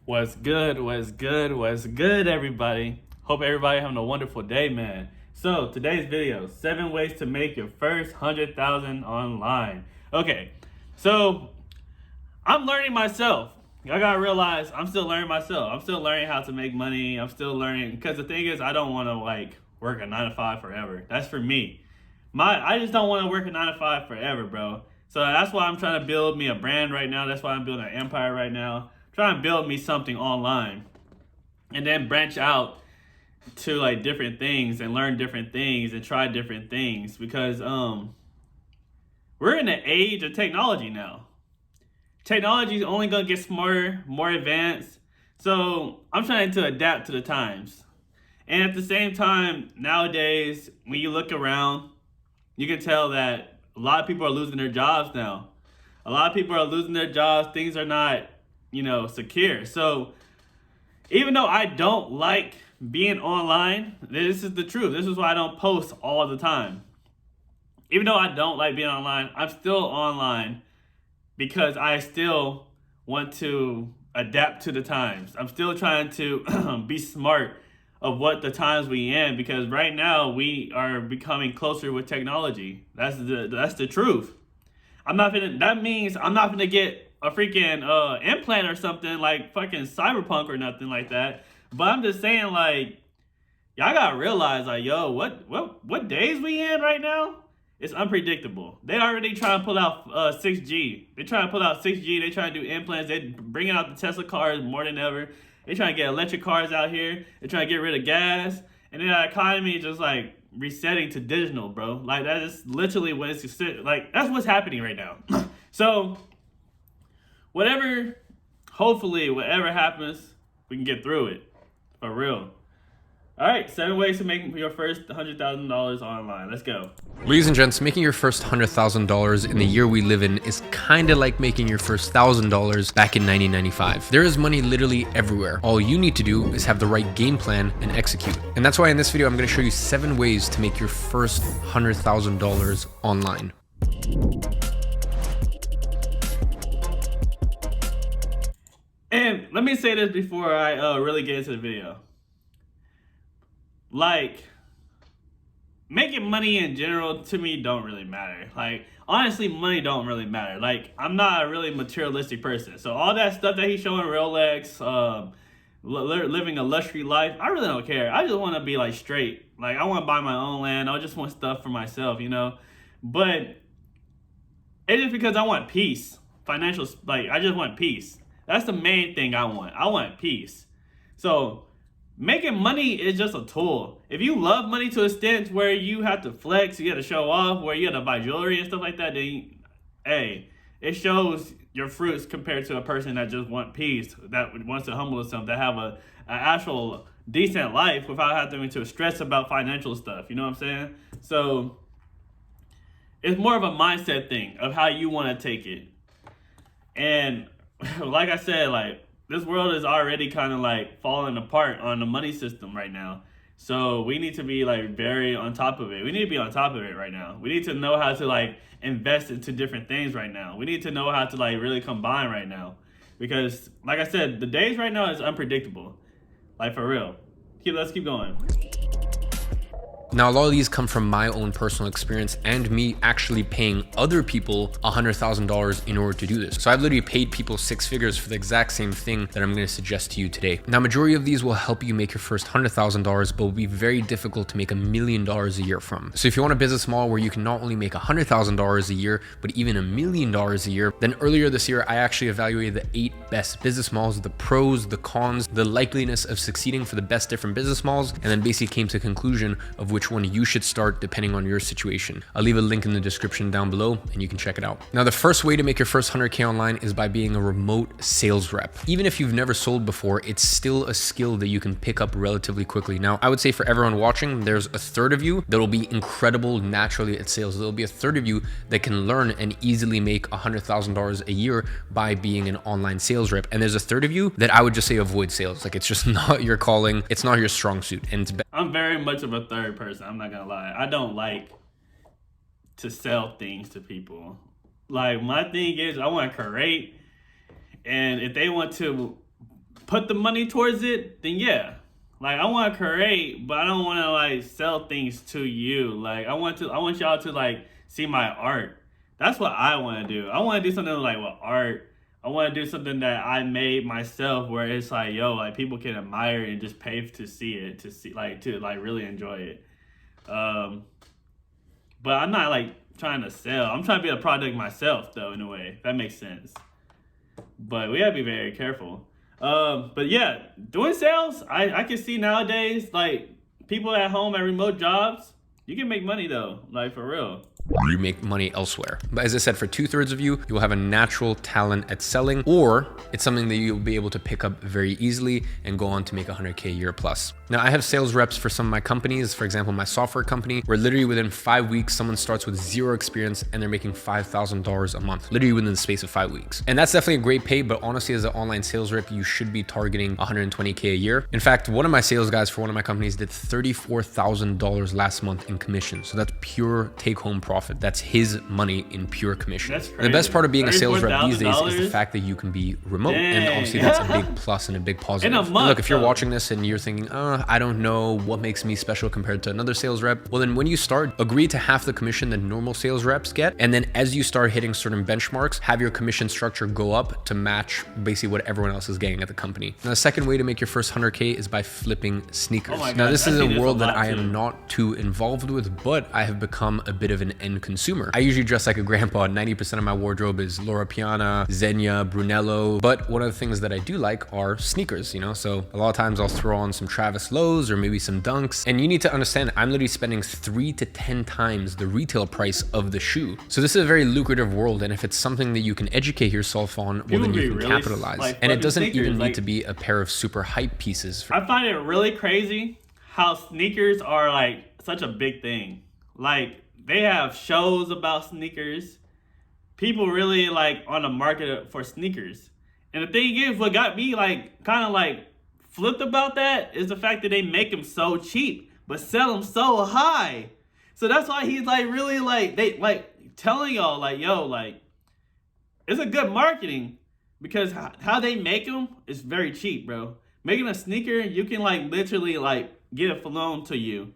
What's good? What's good? What's good, everybody? Hope everybody having a wonderful day, man. So today's video: 7 ways to make your first 100,000 online. Okay, so I'm learning myself. I gotta realize I'm still learning myself. I'm still learning how to make money. I'm still learning because the thing is, I don't want to work a 9 to 5 forever. That's for me. I just don't want to work a 9 to 5 forever, bro. So that's why I'm trying to build me a brand right now. That's why I'm building an empire right now. Trying to build me something online, and then branch out to different things and learn different things and try different things because we're in an age of technology now. Technology is only gonna get smarter, more advanced. So I'm trying to adapt to the times. And at the same time, nowadays, when you look around, you can tell that a lot of people are losing their jobs now. A lot of people are losing their jobs. Things are not, secure. So even though I don't like being online, this is the truth. This is why I don't post all the time. Even though I don't like being online, I'm still online because I still want to adapt to the times. I'm still trying to be smart of what the times we in, because right now we are becoming closer with technology. That's the truth. That means I'm not gonna get a freaking implant or something like fucking Cyberpunk or nothing like that. But I'm just saying, y'all gotta realize, yo, what days we in right now? It's unpredictable. They already trying to pull out 6G. They trying to pull out 6G. They trying to do implants. They bringing out the Tesla cars more than ever. They trying to get electric cars out here. They trying to get rid of gas. And then the economy is just resetting to digital, bro. That is literally what it's that's what's happening right now. So hopefully whatever happens, we can get through it. For real. All right, 7 ways to make your first $100,000 online. Let's go. Ladies and gents, making your first $100,000 in the year we live in is kind of like making your first $1,000 back in 1995. There is money literally everywhere. All you need to do is have the right game plan and execute. And that's why in this video, I'm going to show you 7 ways to make your first $100,000 online. And let me say this before I really get into the video. Making money in general to me don't really matter. Honestly, money don't really matter. I'm not a really materialistic person. So all that stuff that he's showing, Rolex, living a luxury life, I really don't care. I just want to be straight. I want to buy my own land. I just want stuff for myself, But it's just because I want peace. I just want peace. That's the main thing I want. I want peace. So making money is just a tool. If you love money to a extent where you have to flex, you got to show off, where you got to buy jewelry and stuff like that, then it shows your fruits compared to a person that just wants peace, that wants to humble themselves, that have an actual decent life without having to stress about financial stuff. You know what I'm saying? So it's more of a mindset thing of how you want to take it. And like I said, this world is already kind of falling apart on the money system right now. So we need to be very on top of it. We need to be on top of it right now. We need to know how to invest into different things right now. We need to know how to really combine right now. Because like I said, the days right now is unpredictable. For real. Let's keep going. Now, a lot of these come from my own personal experience and me actually paying other people $100,000 in order to do this. So I've literally paid people 6 figures for the exact same thing that I'm going to suggest to you today. Now, majority of these will help you make your first $100,000, but will be very difficult to make $1 million a year from. So if you want a business model where you can not only make $100,000 a year, but even $1 million a year, then earlier this year, I actually evaluated the 8 best business models, the pros, the cons, the likeliness of succeeding for the best different business models, and then basically came to a conclusion of which one you should start depending on your situation. I'll leave a link in the description down below and you can check it out. Now, the first way to make your first 100K online is by being a remote sales rep. Even if you've never sold before, it's still a skill that you can pick up relatively quickly. Now, I would say for everyone watching, there's a third of you that will be incredible naturally at sales. There'll be a third of you that can learn and easily make $100,000 a year by being an online sales rep. And there's a third of you that I would just say avoid sales. It's just not your calling. It's not your strong suit. And I'm very much of a third person. I'm not gonna lie. I don't like to sell things to people. My thing is I want to create, and if they want to put the money towards it, then yeah. Like, I want to create, but I don't want to like sell things to you. Like, I want y'all to like see my art. That's what I want to do. I want to do something like with art. I want to do something that I made myself, where it's like, yo, like people can admire and just pay to see it, to really enjoy it. But I'm not like trying to sell. I'm trying to be a product myself, though, in a way. If that makes sense. But we gotta be very careful. But yeah, doing sales, I can see nowadays, like, people at home at remote jobs, you can make money though, like for real. You make money elsewhere. But as I said, for 2/3 of you, you will have a natural talent at selling, or it's something that you'll be able to pick up very easily and go on to make 100K a year plus. Now, I have sales reps for some of my companies. For example, my software company, where literally within 5 weeks, someone starts with 0 experience and they're making $5,000 a month, literally within the space of 5 weeks. And that's definitely a great pay, but honestly, as an online sales rep, you should be targeting 120K a year. In fact, one of my sales guys for one of my companies did $34,000 last month in commission. So that's pure take-home profit. That's his money in pure commission. That's crazy. And the best part of being a sales rep these days is the fact that you can be remote. Dang. And obviously that's a big plus and a big positive. In a month, look, if you're watching this and you're thinking, I don't know what makes me special compared to another sales rep, well then when you start, agree to half the commission that normal sales reps get. And then as you start hitting certain benchmarks, have your commission structure go up to match basically what everyone else is getting at the company. Now, the second way to make your first 100K is by flipping sneakers. Oh my God, now, this is a world that I too. am not too involved with, but I have become a bit of an end consumer. I usually dress like a grandpa. 90% of my wardrobe is Loro Piana, Zegna, Brunello. But one of the things that I do like are sneakers, you know? So a lot of times I'll throw on some Travis Lowe's or maybe some Dunks. And you need to understand, I'm literally spending 3 to 10 times the retail price of the shoe. So this is a very lucrative world. And if it's something that you can educate yourself on, well, then you can really, capitalize. like, and it doesn't sneakers, even need like, to be a pair of super hype pieces. I find it really crazy how sneakers are like such a big thing. Like, they have shows about sneakers. People really like on the market for sneakers. And the thing is, what got me like kind of like flipped about that is the fact that they make them so cheap but sell them so high. So that's why he's like really like, they like telling y'all like, yo, like, it's a good marketing, because how they make them is very cheap, bro. Making a sneaker, you can like literally like get it flown to you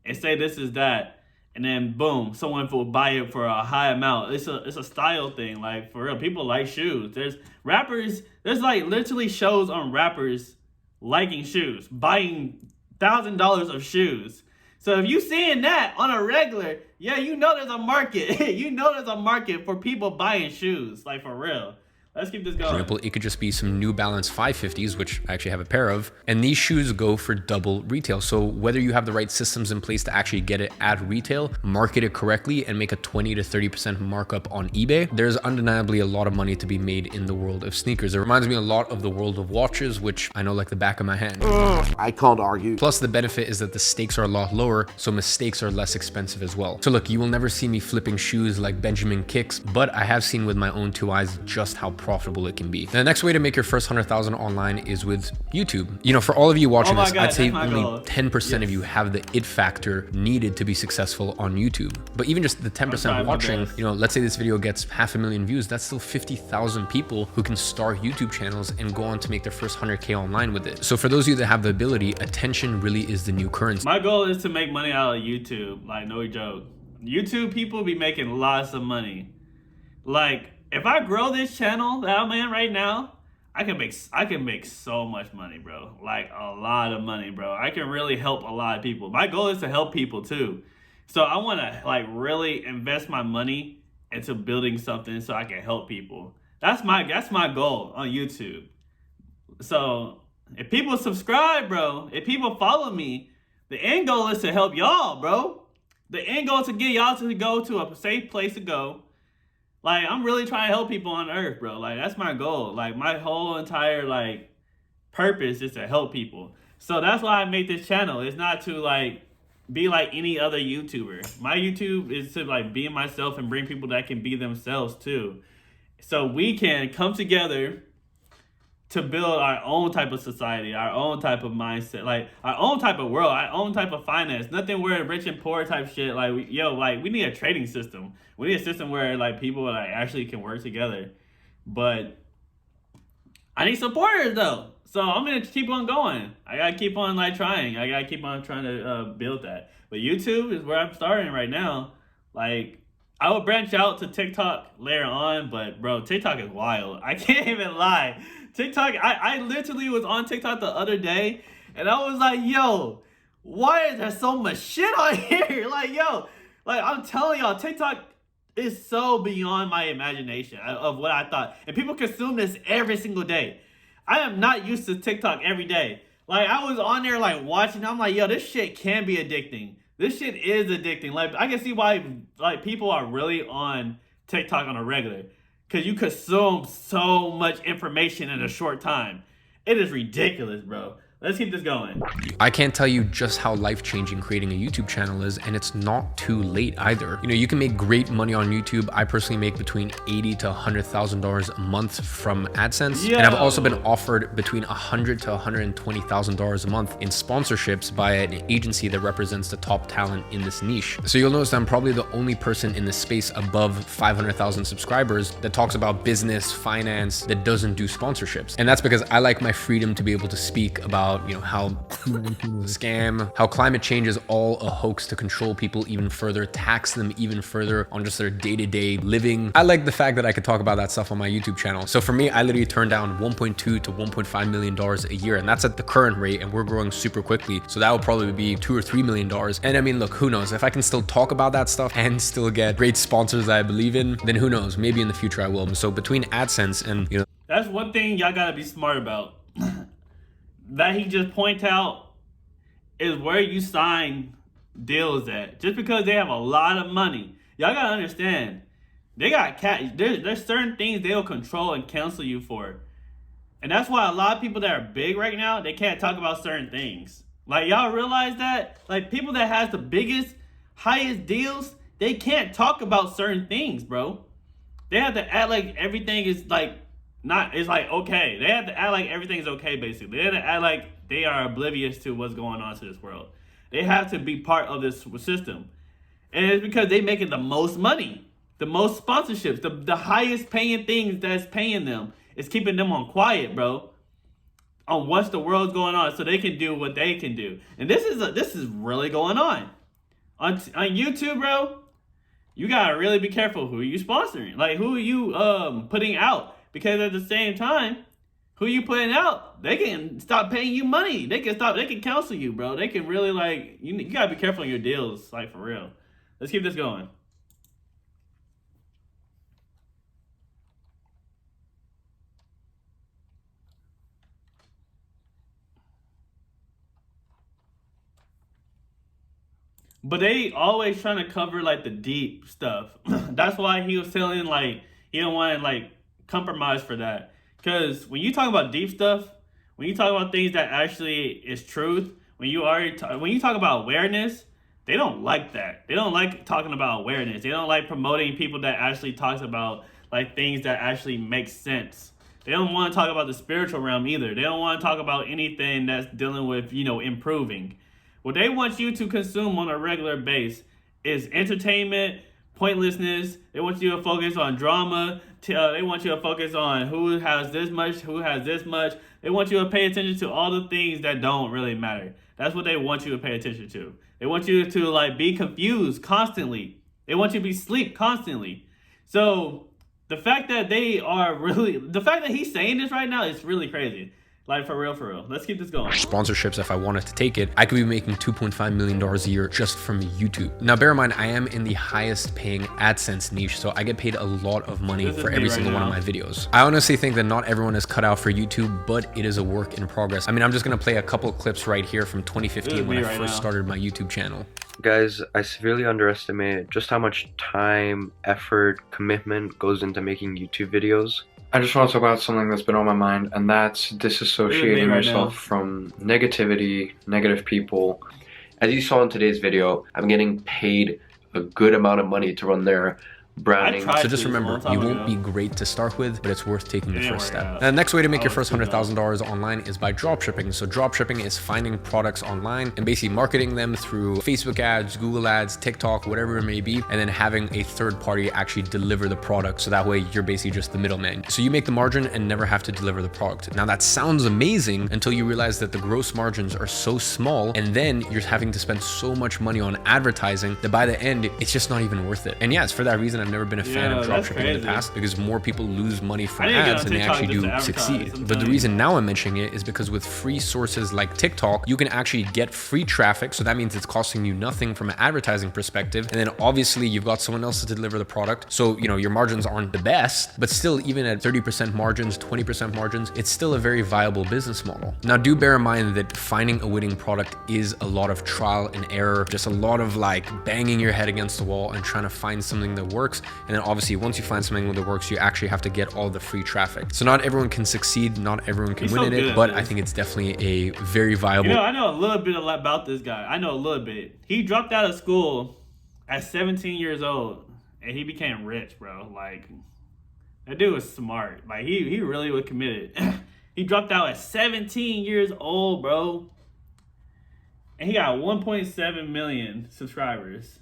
and say this is that. And then boom, someone will buy it for a high amount. It's a style thing, like for real. People like shoes. There's rappers. There's like literally shows on rappers liking shoes, buying $1,000 of shoes. So if you seeing that on a regular, yeah, you know there's a market. You know there's a market for people buying shoes, like for real. Let's keep this going. For example, it could just be some New Balance 550s, which I actually have a pair of, and these shoes go for double retail. So whether you have the right systems in place to actually get it at retail, market it correctly, and make a 20 to 30% markup on eBay, there's undeniably a lot of money to be made in the world of sneakers. It reminds me a lot of the world of watches, which I know like the back of my hand. I can't argue. Plus, the benefit is that the stakes are a lot lower, so mistakes are less expensive as well. So look, you will never see me flipping shoes like Benjamin Kicks, but I have seen with my own 2 eyes just how profitable it can be. The next way to make your first 100,000 online is with YouTube. You know, for all of you watching this, I'd say only 10% of you have the it factor needed to be successful on YouTube. But even just the 10% watching, you know, let's say this video gets 500,000 views, that's still 50,000 people who can start YouTube channels and go on to make their first 100K online with it. So for those of you that have the ability, attention really is the new currency. My goal is to make money out of YouTube, like no joke. YouTube people be making lots of money. Like, if I grow this channel that I'm in right now, I can make so much money, bro. Like a lot of money, bro. I can really help a lot of people. My goal is to help people too. So I want to like really invest my money into building something so I can help people. That's my goal on YouTube. So if people subscribe, bro, if people follow me, the end goal is to help y'all, bro. The end goal is to get y'all to go to a safe place to go. Like, I'm really trying to help people on earth, bro. Like, that's my goal. Like, my whole entire, like, purpose is to help people. So that's why I made this channel. It's not to, like, be like any other YouTuber. My YouTube is to, like, be myself and bring people that can be themselves, too. So we can come together to build our own type of society, our own type of mindset, like, our own type of world, our own type of finance. Nothing where rich and poor type shit. Like, we need a trading system. We need a system where, like, people, like, actually can work together. But I need supporters, though. So I'm gonna keep on going. I gotta keep on like trying. I gotta keep on trying to build that. But YouTube is where I'm starting right now. Like I will branch out to TikTok later on, but bro, TikTok is wild. I can't even lie. TikTok, I literally was on TikTok the other day, and I was like, yo, why is there so much shit on here? Like, yo, like I'm telling y'all, TikTok is so beyond my imagination of what I thought. And people consume this every single day. I am not used to TikTok every day. Like I was on there like watching, I'm like, yo, this shit can be addicting. This shit is addicting. Like I can see why like people are really on TikTok on a regular. Cause you consume so much information in a short time. It is ridiculous, bro. Let's keep this going. I can't tell you just how life-changing creating a YouTube channel is, and it's not too late either. You know, you can make great money on YouTube. I personally make between $80,000 to $100,000 a month from AdSense. Yo. And I've also been offered between $100,000 to $120,000 a month in sponsorships by an agency that represents the top talent in this niche. So you'll notice that I'm probably the only person in this space above 500,000 subscribers that talks about business, finance, that doesn't do sponsorships. And that's because I like my freedom to be able to speak about, you know, how scam, how climate change is all a hoax to control people even further, tax them even further on just their day-to-day living. I like the fact that I could talk about that stuff on my YouTube channel. So for me, I literally turn down $1.2 to $1.5 million a year, and that's at the current rate, and we're growing super quickly. So that will probably be $2 or $3 million. And I mean, look, who knows? If I can still talk about that stuff and still get great sponsors that I believe in, then who knows? Maybe in the future I will. So between AdSense and, you know, That's one thing y'all gotta be smart about. That he just point out is where you sign deals at. Just because they have a lot of money, y'all gotta understand, they got there's certain things they'll control and cancel you for. And that's why a lot of people that are big right now, they can't talk about certain things. Like y'all realize that? Like people that has the biggest, highest deals, they can't talk about certain things, bro. They have to act like everything is like it's like okay. They have to act like everything's okay, basically. They have to act like they are oblivious to what's going on to this world. They have to be part of this system. And it's because they making the most money, the most sponsorships, the highest paying things that's paying them. It's keeping them on quiet, bro, on what's the world's going on, so they can do what they can do. And this is really going on YouTube, bro. You gotta really be careful who you sponsoring, like who you putting out. Because at the same time, who you putting out, they can stop paying you money. They can cancel you, bro. They can really like, you gotta be careful on your deals, like for real. Let's keep this going. But they always trying to cover like the deep stuff. That's why he was telling like, he don't want to like compromise for that. Because when you talk about deep stuff, when you talk about things that actually is truth, when you talk about awareness, they don't like that. They don't like talking about awareness. They don't like promoting people that actually talks about like things that actually make sense. They don't want to talk about the spiritual realm either. They don't want to talk about anything that's dealing with, you know, improving. What they want you to consume on a regular base is entertainment, pointlessness. They want you to focus on drama. They want you to focus on who has this much, who has this much. They want you to pay attention to all the things that don't really matter. That's what they want you to pay attention to. They want you to like be confused constantly. They want you to be asleep constantly. So the fact that he's saying this right now is really crazy. Like for real. Let's keep this going. Sponsorships, if I wanted to take it, I could be making $2.5 million a year just from YouTube. Now, bear in mind, I am in the highest paying AdSense niche, so I get paid a lot of money for every single one of my videos. I honestly think that not everyone is cut out for YouTube, but it is a work in progress. I mean, I'm just gonna play a couple clips right here from 2015 when I first started my YouTube channel. Guys, I severely underestimate just how much time, effort, commitment goes into making YouTube videos. I just want to talk about something that's been on my mind, and that's disassociating yourself from negativity, negative people. As you saw in today's video, I'm getting paid a good amount of money to run their branding. tried So just to a remember, long time you won't ago. be great to start with, but it's worth taking the didn't first work step. out. And the next way to make I your was first too dumb. $100,000 online is by drop shipping. So drop shipping is finding products online and basically marketing them through Facebook ads, Google ads, TikTok, whatever it may be, and then having a third party actually deliver the product. So that way you're basically just the middleman. So you make the margin and never have to deliver the product. Now that sounds amazing until you realize that the gross margins are so small, and then you're having to spend so much money on advertising that by the end, it's just not even worth it. And yes, for that reason, I've never been a fan of that's dropshipping in the crazy. past, because more people lose money from I need to get ads on than they TikTok actually just do to advertise, succeed. I'm But the telling reason now I'm mentioning it is because with free sources like TikTok, you can actually get free traffic. So that means it's costing you nothing from an advertising perspective. And then obviously you've got someone else to deliver the product. So, you know, your margins aren't the best, but still, even at 30% margins, 20% margins, it's still a very viable business model. Now, do bear in mind that finding a winning product is a lot of trial and error, just a lot of like banging your head against the wall and trying to find something that works. And then obviously once you find something that works, you actually have to get all the free traffic. So not everyone can succeed, not everyone can He's win so in good it, at but this. I think it's definitely a very viable. You know, I know a little bit about this guy. I know a little bit. He dropped out of school at 17 years old, and he became rich, bro. Like, that dude was smart. Like, he really was committed. He dropped out at 17 years old, bro. And he got 1.7 million subscribers.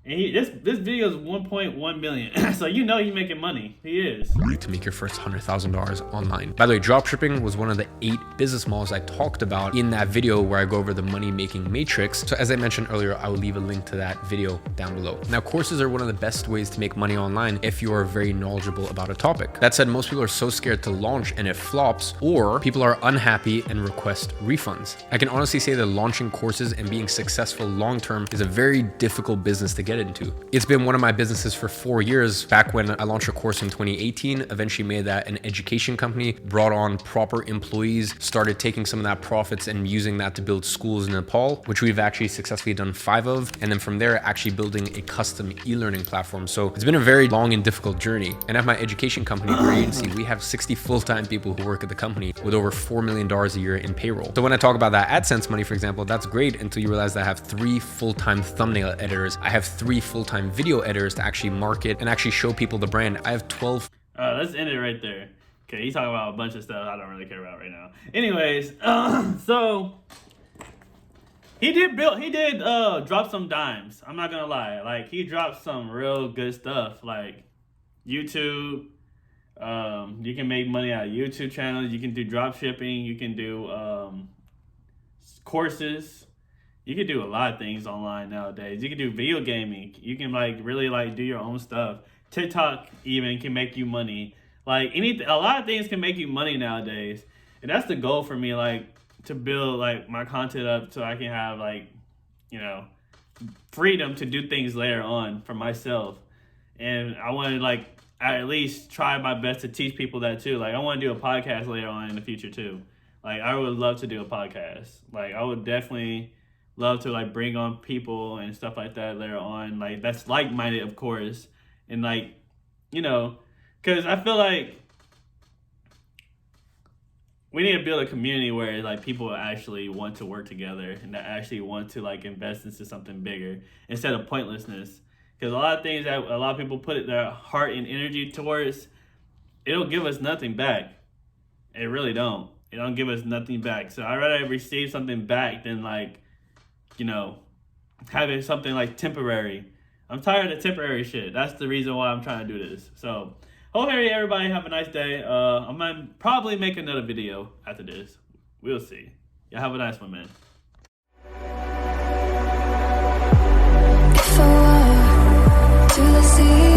And this video is 1.1 million. So you know he's making money. He is. To make your first $100,000 online. By the way, dropshipping was one of the 8 business models I talked about in that video where I go over the money making matrix. So as I mentioned earlier, I will leave a link to that video down below. Now, courses are one of the best ways to make money online if you are very knowledgeable about a topic. That said, most people are so scared to launch and it flops, or people are unhappy and request refunds. I can honestly say that launching courses and being successful long-term is a very difficult business to get into. It's been one of my businesses for 4 years. Back when I launched a course in 2018, eventually made that an education company, brought on proper employees, started taking some of that profits and using that to build schools in Nepal, which we've actually successfully done 5 of. And then from there, actually building a custom e-learning platform. So it's been a very long and difficult journey. And at my education company, Gray Agency, we have 60 full-time people who work at the company with over $4 million a year in payroll. So when I talk about that AdSense money, for example, that's great until you realize that I have 3 full-time thumbnail editors. I have 3 full-time video editors to actually market and actually show people the brand. I have 12. Let's end it right there. Okay, he's talking about a bunch of stuff I don't really care about right now. Anyways, so he did drop some dimes. I'm not gonna lie. Like, he dropped some real good stuff. Like YouTube. You can make money out of YouTube channels. You can do drop shipping. You can do courses. You can do a lot of things online nowadays. You can do video gaming. You can like really like do your own stuff. TikTok even can make you money. Like a lot of things can make you money nowadays. And that's the goal for me, like to build like my content up so I can have like, you know, freedom to do things later on for myself. And I want to like at least try my best to teach people that too. Like I want to do a podcast later on in the future too. Like I would love to do a podcast. Like I would definitely love to like bring on people and stuff like that later on. Like that's like-minded, of course. And like, you know, because I feel like we need to build a community where like people actually want to work together and that actually want to like invest into something bigger instead of pointlessness. Because a lot of things that a lot of people put their heart and energy towards, it'll give us nothing back. It really don't. It don't give us nothing back. So I'd rather receive something back than like, you know, having something like temporary. I'm tired of temporary shit. That's the reason why I'm trying to do this. So, hope everybody have a nice day. I'm gonna probably make another video after this. We'll see. Y'all have a nice one, man. If I were to the sea